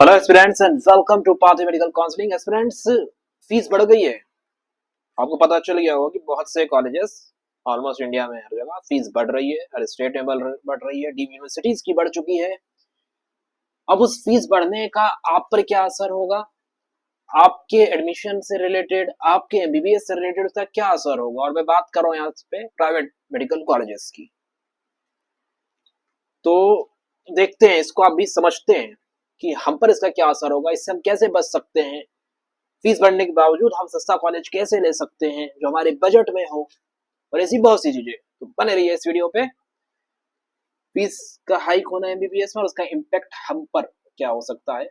Hello aspirants and welcome to Pathway medical counselling. Aspirants, fees बढ़ गई है। आपको पता चल गया होगा कि बहुत से कॉलेजेस ऑलमोस्ट इंडिया में हर जगह फीस बढ़ रही है, हर स्टेट में बढ़ रही है, डीम्ड यूनिवर्सिटीज की बढ़ चुकी है। अब उस फीस बढ़ने का आप पर क्या असर होगा, आपके एडमिशन से रिलेटेड, आपके एमबीबीएस से रिलेटेड उसका क्या असर होगा। और मैं बात कर रहा हूँ यहाँ पे प्राइवेट मेडिकल कॉलेजेस की। तो देखते हैं, इसको आप भी समझते हैं कि हम पर इसका क्या असर होगा, इससे हम कैसे बच सकते हैं, फीस बढ़ने के बावजूद हम सस्ता कॉलेज कैसे ले सकते हैं जो हमारे बजट में हो, और ऐसी बहुत सी चीजें। तो बने रहिए इस वीडियो पे। फीस का हाइक होना एमबीबीएस में और उसका इम्पैक्ट हम पर क्या हो सकता है,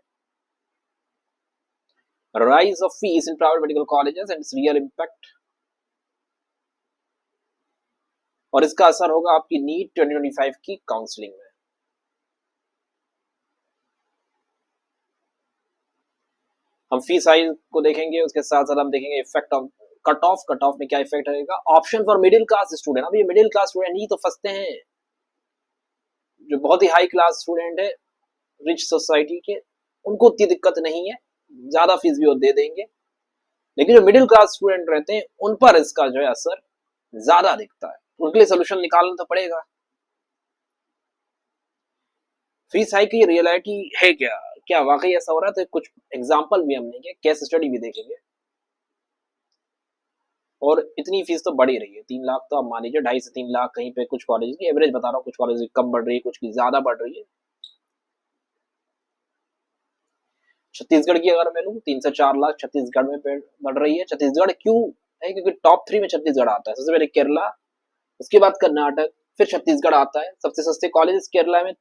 rise of fees in private medical colleges and it's real impact, और इसका असर होगा आपकी नीट 2025 की काउंसलिंग में। हम फीस हाइक को देखेंगे, उसके साथ साथ हम देखेंगे इफेक्ट ऑफ कट ऑफ में क्या इफेक्ट रहेगा, option for middle class student. अब ये मिडिल क्लास स्टूडेंट ही तो फंसते हैं, जो बहुत ही हाई क्लास स्टूडेंट है, रिच सोसाइटी के, उनको उतनी दिक्कत नहीं है, ज्यादा फीस भी वो दे देंगे। लेकिन जो मिडिल क्लास स्टूडेंट रहते हैं उन पर इसका जो है असर ज्यादा दिखता है, उनके लिए सोल्यूशन निकालना तो पड़ेगा। फीस हाइक की रियलिटी है क्या, क्या वाकई ऐसा हो रहा है? तो कुछ एग्जांपल भी हम लेंगे, केस स्टडी भी देखेंगे। और इतनी फीस तो बढ़ ही रही है, 3 लाख तो आप मान लीजिए, 2.5 से 3 लाख कहीं पे, कुछ कॉलेज की एवरेज बता रहा हूँ, कुछ कॉलेज की कम बढ़ रही है, कुछ की ज्यादा बढ़ रही है। छत्तीसगढ़ की अगर मैं लूँ, 3 से 4 लाख छत्तीसगढ़ में बढ़ रही है। छत्तीसगढ़ क्यों है? क्योंकि टॉप 3 में छत्तीसगढ़ आता है। सबसे पहले केरला, उसके बाद कर्नाटक, फिर छत्तीसगढ़ आता है। सबसे सस्ते कॉलेज केरला में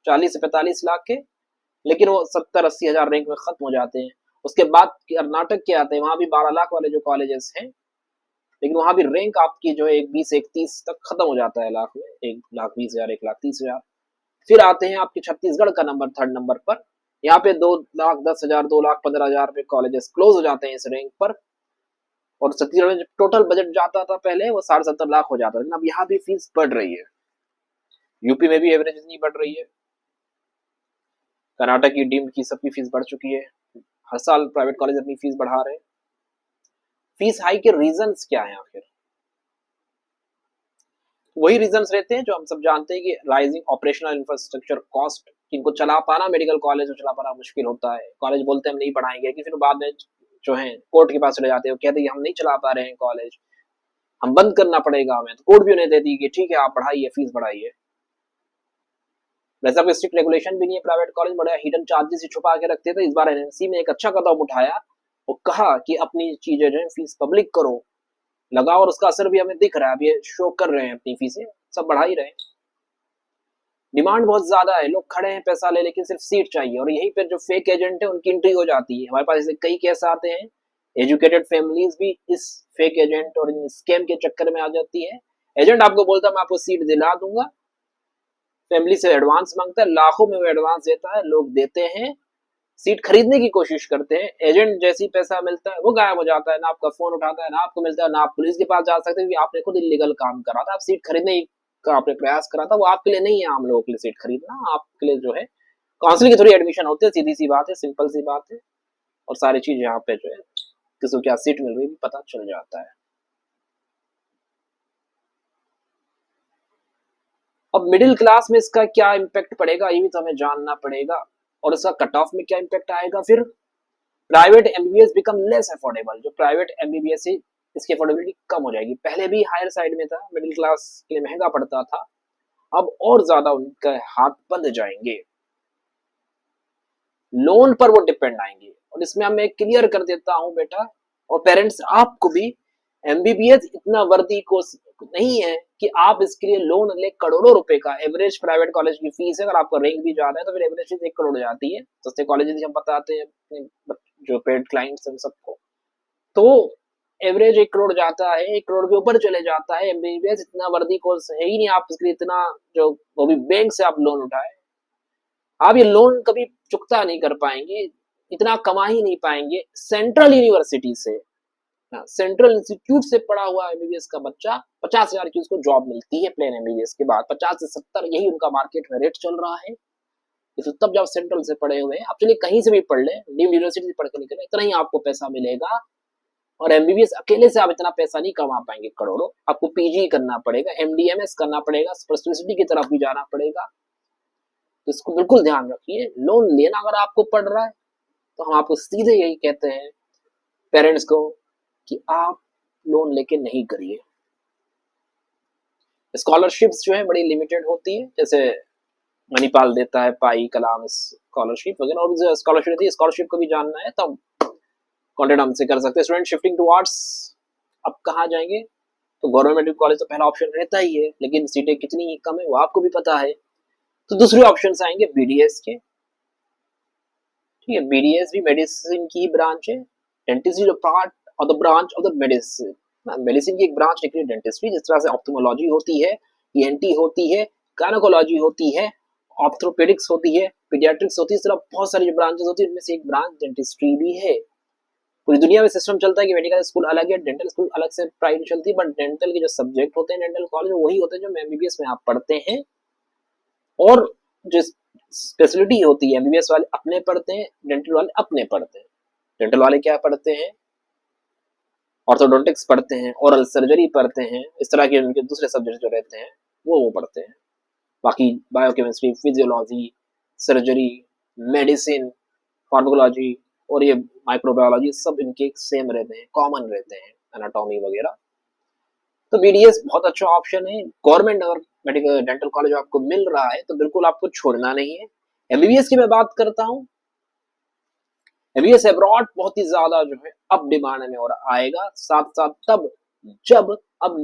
40 से 45 लाख के, लेकिन वो 70-80 हजार रैंक में खत्म हो जाते हैं। उसके बाद कर्नाटक के आते हैं, वहां भी 12 लाख वाले जो कॉलेजेस हैं, लेकिन वहां भी रैंक आपकी जो है 20-31 तक खत्म हो जाता है लाख में, 1,20,000, 1,30,000। फिर आते हैं आपके छत्तीसगढ़ का नंबर, थर्ड नंबर पर। यहाँ पे 2,10,000, 2,15,000 पे कॉलेजेस क्लोज हो जाते हैं इस रैंक पर। और छत्तीसगढ़ में टोटल बजट जाता था पहले, वो 70-70 लाख हो जाता था, लेकिन अब यहाँ भी फीस बढ़ रही है। यूपी में भी एवरेज इतनी बढ़ रही है। कर्नाटक की डीम्ड की सबकी फीस बढ़ चुकी है। हर साल प्राइवेट कॉलेज अपनी फीस बढ़ा रहे हैं। फीस हाई के रीजंस क्या है आखिर? वही रीजंस रहते हैं जो हम सब जानते हैं कि राइजिंग ऑपरेशनल इंफ्रास्ट्रक्चर कॉस्ट, इनको चला पाना, मेडिकल कॉलेज को चला पाना मुश्किल होता है। कॉलेज बोलते हैं हम नहीं पढ़ाएंगे, लेकिन फिर बाद में जो है कोर्ट के पास चले जाते हैं, कहते हैं हम नहीं चला पा रहे हैं कॉलेज, हम बंद करना पड़ेगा हमें। तो कोर्ट भी उन्हें देती है कि ठीक है आप पढ़ाइए, फीस बढ़ाइए। वैसा कोई स्ट्रिक्ट रेगुलेशन भी नहीं है। प्राइवेट कॉलेज बड़ा हिडन चार्जेस ही छुपा के रखते थे। इस बार एनएमसी में एक अच्छा कदम उठाया, वो कहा कि अपनी चीजें जो है फीस पब्लिक करो, लगाओ, और उसका असर भी हमें दिख रहा है। अब ये शो कर रहे हैं, अपनी फीसें सब बढ़ा ही रहे हैं। डिमांड बहुत ज्यादा है, लोग खड़े हैं पैसा ले, लेकिन सिर्फ सीट चाहिए। और यहीं पर जो फेक एजेंट है उनकी एंट्री हो जाती है। हमारे पास ऐसे कई केस आते हैं, एजुकेटेड फैमिलीज भी इस फेक एजेंट और इन स्कैम के चक्कर में आ जाती है। एजेंट आपको बोलता है मैं आपको सीट दिला दूंगा, फैमिली से एडवांस मांगता है, लाखों में वो एडवांस देता है, लोग देते हैं, सीट खरीदने की कोशिश करते हैं। एजेंट जैसी पैसा मिलता है वो गायब हो जाता है, ना आपका फोन उठाता है, ना आपको मिलता है, ना आप पुलिस के पास जा सकते क्योंकि आपने खुद इलीगल काम करा था। आप सीट खरीदने का आपने प्रयास करा था, वो आपके लिए नहीं है आम लोगों के लिए सीट खरीदना, आपके लिए जो है काउंसलिंग के थ्रू एडमिशन होते हैं। सीधी सी बात है, सिंपल सी बात है। और सारी चीज यहाँ पे जो है किसी को क्या सीट मिल रही है पता चल जाता है। अब मिडिल क्लास में इसका क्या इम्पैक्ट पड़ेगा ये भी तो हमें जानना पड़ेगा, और इसका कट ऑफ में क्या इम्पैक्ट आएगा। फिर private MBBS become less affordable, जो प्राइवेट एमबीबीएस है इसकी अफोर्डेबिलिटी कम हो जाएगी। पहले भी हायर साइड में था, मिडिल क्लास के लिए महंगा पड़ता था, अब और ज्यादा उनके हाथ बंद जाएंगे, लोन पर वो डिपेंड आएंगे। और इसमें मैं क्लियर कर देता हूं बेटा और पेरेंट्स आपको भी, एमबीबीएस इतना वर्दी को नहीं है कि आप इसके लिए लोन ले। करोड़ों रुपए का एवरेज प्राइवेट कॉलेज की फीस है, अगर आपका रैंक भी ज्यादा है तो फिर एवरेज फीस 1 करोड़ हो जाती है। सस्ते कॉलेज हम बताते हैं अपने जो पेड क्लाइंट्स हैं सबको, तो एवरेज 1 करोड़ जाता है, 1 करोड़ के ऊपर चले जाता है। एमबीबीएस इतना वर्दी कोर्स है ही नहीं आप इसके लिए इतना, जो वो भी बैंक से आप लोन उठाए, आप ये लोन कभी चुकता नहीं कर पाएंगे, इतना कमा ही नहीं पाएंगे। सेंट्रल यूनिवर्सिटी से, सेंट्रल इंस्टीट्यूट से पढ़ा हुआ एमबीबीएस का बच्चा 50,000 की उसको जॉब मिलती है प्लेन एमबीबीएस के बाद, 50 से 70 यही उनका मार्केट में रेट चल रहा है। ये तो तब जब सेंट्रल से पढ़े हुए हैं। आप चलिए कहीं से भी पढ़ ले, डीम्ड यूनिवर्सिटी से पढ़ के निकले, इतना ही आपको पैसा मिलेगा। और एमबीबीएस अकेले से आप इतना पैसा नहीं कमा पाएंगे करोड़ों, आपको पीजी करना पड़ेगा, एमडीएमएस करना पड़ेगा, स्पेशलिटी की तरफ भी जाना पड़ेगा। तो इसको बिल्कुल ध्यान रखिए। लोन लेना अगर आपको पड़ रहा है तो हम आपको सीधे यही कहते हैं पेरेंट्स को कि आप लोन लेके नहीं करिए। स्कॉलरशिप्स जो है बड़ी लिमिटेड होती है, जैसे मणिपाल देता है पाई कलाम स्कॉलरशिप वगैरह, और जो स्कॉलरशिप रहती है, स्कॉलरशिप को भी जानना है तो कॉन्टेक्ट हमसे कर सकते हैं। स्टूडेंट शिफ्टिंग टू आर्ट्स, अब कहाँ जाएंगे? तो गवर्नमेंट मेडिकल कॉलेज तो पहला ऑप्शन रहता ही है, लेकिन सीटें कितनी कम है वो आपको भी पता है। तो दूसरे ऑप्शन आएंगे बीडीएस के। ठीक है, बीडीएस भी मेडिसिन की ब्रांच है। डेंटिस्ट्री जो part of the branch of the medicine, medicine की एक ब्रांच निकली डेंटिस्ट्री। जिस तरह से ऑप्थेल्मोलॉजी होती है, ईएनटी होती है, गायनेकोलॉजी होती है, ऑर्थोपेडिक्स होती है, पीडियाट्रिक्स होती है, इस तरह बहुत सारी जो ब्रांचेस होती है उनमें से एक ब्रांच डेंटिस्ट्री भी है। पूरी दुनिया में सिस्टम चलता है कि मेडिकल स्कूल अलग है, डेंटल स्कूल अलग से प्राइवेट चलती है, बट डेंटल के जो सब्जेक्ट होते हैं डेंटल कॉलेज वही होते हैं जो एमबीबीएस में आप पढ़ते हैं। और जो स्पेशलिटी होती है एमबीबीएस वाले अपने पढ़ते हैं, डेंटल वाले अपने पढ़ते हैं। डेंटल वाले क्या पढ़ते हैं? ऑर्थोडोंटिक्स पढ़ते हैं, ओरल सर्जरी पढ़ते हैं, इस तरह के उनके दूसरे सब्जेक्ट जो रहते हैं वो पढ़ते हैं। बाकी biochemistry, physiology, surgery, medicine, pharmacology और ये माइक्रोबायोलॉजी सब इनके सेम रहते हैं, कॉमन रहते हैं, एनाटॉमी वगैरह। तो बीडीएस बहुत अच्छा ऑप्शन है। गवर्नमेंट अगर मेडिकल डेंटल कॉलेज आपको मिल रहा है तो बिल्कुल आपको छोड़ना नहीं है। एमबीबीएस की मैं बात करता हूँ, एमबीबीएस अब्रॉड बहुत ही ज्यादा जो है अब डिमांड में और आएगा, साथ साथ तब जब अब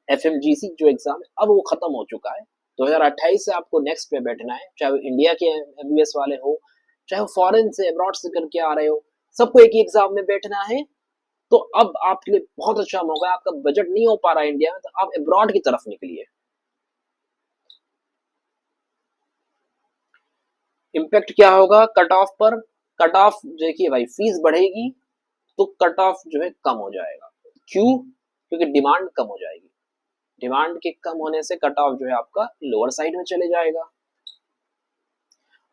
एफएमजीसी जो एग्जाम है अब वो खत्म हो चुका है। 2028 से आपको नेक्स्ट पे बैठना है, चाहे वो इंडिया के एमबीबीएस वाले हो, चाहे वो फॉरेन से अब्रॉड से करके आ रहे हो, सबको एक ही एग्जाम में बैठना है। तो अब आपके लिए बहुत अच्छा मौका है। आपका बजट नहीं हो पा रहा है इंडिया में, तो आप अब्रॉड की तरफ निकलिए। इम्पैक्ट क्या होगा कट ऑफ पर? कट ऑफ देखिए भाई, फीस बढ़ेगी तो कट ऑफ जो है कम हो जाएगा। क्यों? क्योंकि डिमांड कम हो जाएगी। डिमांड के कम होने से कट ऑफ जो है आपका लोअर साइड में चले जाएगा,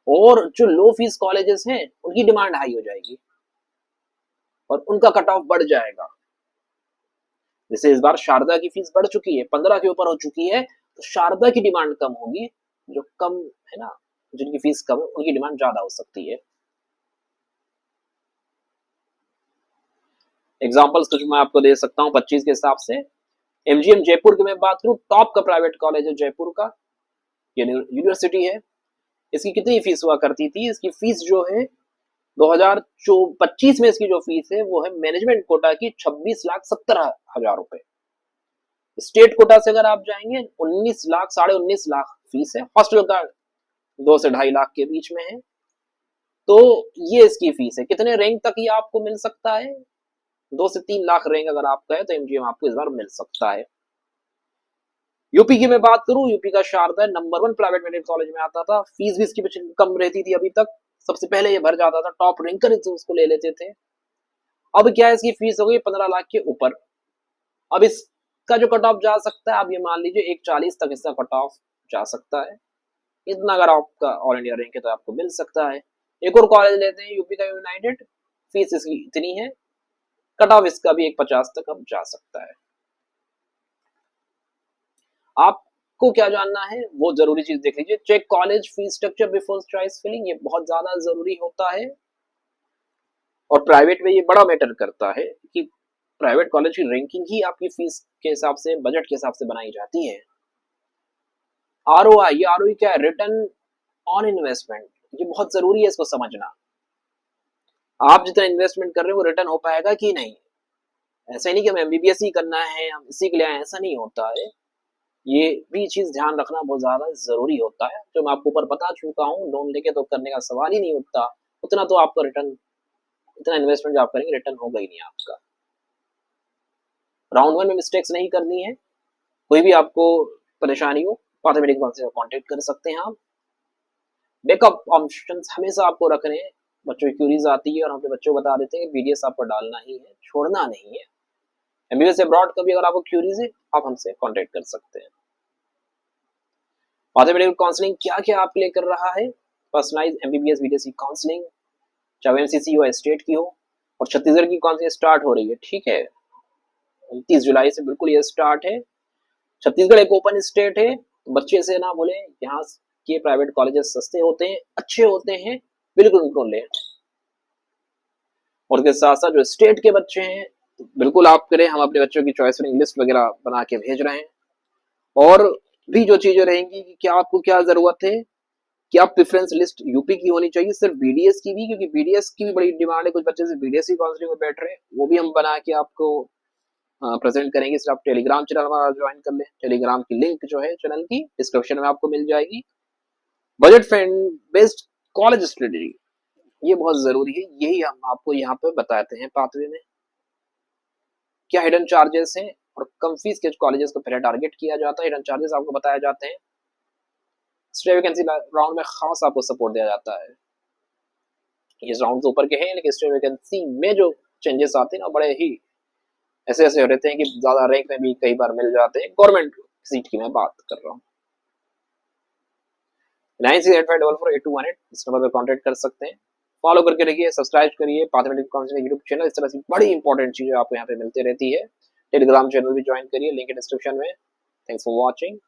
और जो लो फीस कॉलेजेस हैं उनकी डिमांड हाई हो जाएगी और उनका कट ऑफ बढ़ जाएगा। जैसे इस बार शारदा की फीस बढ़ चुकी है, 15 के ऊपर हो चुकी है, तो शारदा की डिमांड कम होगी। जो कम है ना, जिनकी फीस कम है उनकी डिमांड ज्यादा हो सकती है। एग्जाम्पल्स कुछ मैं आपको दे सकता हूँ 25 के हिसाब से। एमजीएम जयपुर की मैं बात करूँ, टॉप का प्राइवेट कॉलेज है जयपुर का, यूनिवर्सिटी है। इसकी कितनी फीस हुआ करती थी? इसकी फीस जो है 2025 में इसकी जो फीस है वो है मैनेजमेंट कोटा की 26,70,000 रुपए। स्टेट कोटा से अगर आप जाएंगे 19 लाख, 19.5 लाख फीस है। हॉस्टल का 2 से 2.5 लाख के बीच में है। तो ये इसकी फीस है। कितने रैंक तक ये आपको मिल सकता है? 2 से 3 लाख रैंक अगर आपका है तो एमजीएम आपको इस बार मिल सकता है। यूपी की मैं बात करूं, यूपी का Sharda number 1 private medical college में आता था। फीस भी इसकी कम रहती थी अभी तक, सबसे पहले ये भर जाता था, टॉप रैंकर उसको ले लेते थे। अब क्या है, इसकी फीस हो गई 15 लाख के ऊपर। अब इसका जो कट ऑफ जा सकता है, आप ये मान लीजिए 140 तक इसका कट ऑफ जा सकता है। इतना अगर आपका ऑल इंडिया रैंक है तो आपको मिल सकता है। एक और कॉलेज लेते हैं यूपी का यूनाइटेड, फीस इसकी इतनी है, कट ऑफ इसका भी 150 तक अब जा सकता है। आपको क्या जानना है वो जरूरी चीज देख लीजिए। Check college fees structure before choice filling, ये बहुत ज्यादा जरूरी होता है। और प्राइवेट में ये बड़ा मैटर करता है कि प्राइवेट कॉलेज की रैंकिंग ही आपकी फीस के हिसाब से, बजट के हिसाब से बनाई जाती है। आरओआई, ये आरओआई क्या है? Return on investment. ये बहुत जरूरी है इसको समझना। आप जितना इन्वेस्टमेंट कर रहे हो वो रिटर्न हो पाएगा कि नहीं। ऐसा नहीं कि हमें एमबीबीएस ही करना है, हम इसी के लिए आए, ऐसा नहीं होता है। ये भी चीज ध्यान रखना बहुत ज्यादा जरूरी होता है, जो मैं आपको ऊपर बता चुका हूँ। लोन लेके तो करने का सवाल ही नहीं उठता, उतना तो आपका रिटर्न, इतना इन्वेस्टमेंट जो आप करेंगे रिटर्न होगा ही नहीं आपका। राउंड 1 में मिस्टेक्स नहीं करनी है। कोई भी आपको परेशानी हो पाथ मेडिकल से कांटेक्ट कर सकते हैं आप। बैकअप ऑप्शंस हमेशा आपको रखने हैं। बच्चों की क्यूरीज आती है और हम अपने बच्चों को बता देते हैं कि बीडीएस आपको डालना ही है, छोड़ना नहीं है। एमबीबीएस अब्रॉड का भी अगर आपको क्यूरीज है आप हमसे कांटेक्ट कर सकते हैं। पाथ मेडिकल काउंसलिंग क्या क्या आपके लिए कर रहा है? पर्सनलाइज एमबीबीएस बीडीएस काउंसलिंग, चाहे एमसीसी हो या स्टेट की हो। और छत्तीसगढ़ की काउंसलिंग स्टार्ट हो रही है, ठीक है, 29 जुलाई से बिल्कुल ये स्टार्ट है। छत्तीसगढ़ एक ओपन स्टेट है, तो बच्चे से ना बोले यहाँ के प्राइवेट कॉलेजेस सस्ते होते हैं, अच्छे होते हैं, बिल्कुल उनको लें। और उसके साथ साथ जो स्टेट के बच्चे हैं बिल्कुल आप करें, हम अपने बच्चों की चॉइस लिस्ट वगैरह बना के भेज रहे हैं। और भी जो चीजें रहेंगी कि क्या आपको क्या जरूरत है, कि आप प्रेफरेंस लिस्ट यूपी की होनी चाहिए, सिर्फ बीडीएस की भी, क्योंकि बीडीएस की भी बड़ी डिमांड है, कुछ बच्चे से बीडीएस की काउंसलिंग में बैठ रहे हैं, वो भी हम बना के आपको प्रेजेंट करेंगे। सिर्फ आप टेलीग्राम चैनल हमारा ज्वाइन कर लें, टेलीग्राम की लिंक जो है चैनल की डिस्क्रिप्शन में आपको मिल जाएगी। Budget friend based college strategy, ये बहुत जरूरी है, यही हम आपको यहाँ पे बताते हैं पाथवे में। क्या हिडन चार्जेस हैं और कम फीस के कॉलेजेस को पहले टारगेट किया जाता है, हिडन चार्जेस आपको बताए जाते हैं। स्टे वैकेंसी राउंड में खास आपको सपोर्ट दिया जाता है। ये राउंड ऊपर के हैं, लेकिन स्टे वैकेंसी में जो चेंजेस आते हैं ना, बड़े ही ऐसे ऐसे रहते हैं कि ज्यादा रैंक में भी कई बार मिल जाते हैं। गवर्नमेंट सीट की मैं बात कर रहा हूँ। 9685448218 इस नंबर पर कॉन्टेक्ट कर सकते हैं। फॉलो करके रखिए, सब्सक्राइब करिए पाथमेटिक काउंसलिंग यूट्यूब चैनल। इस तरह से बड़ी इंपॉर्टेंट चीजें आपको यहाँ पे मिलती रहती है। टेलीग्राम चैनल भी ज्वाइन करिए, लिंक डिस्क्रिप्शन में। Thanks for watching.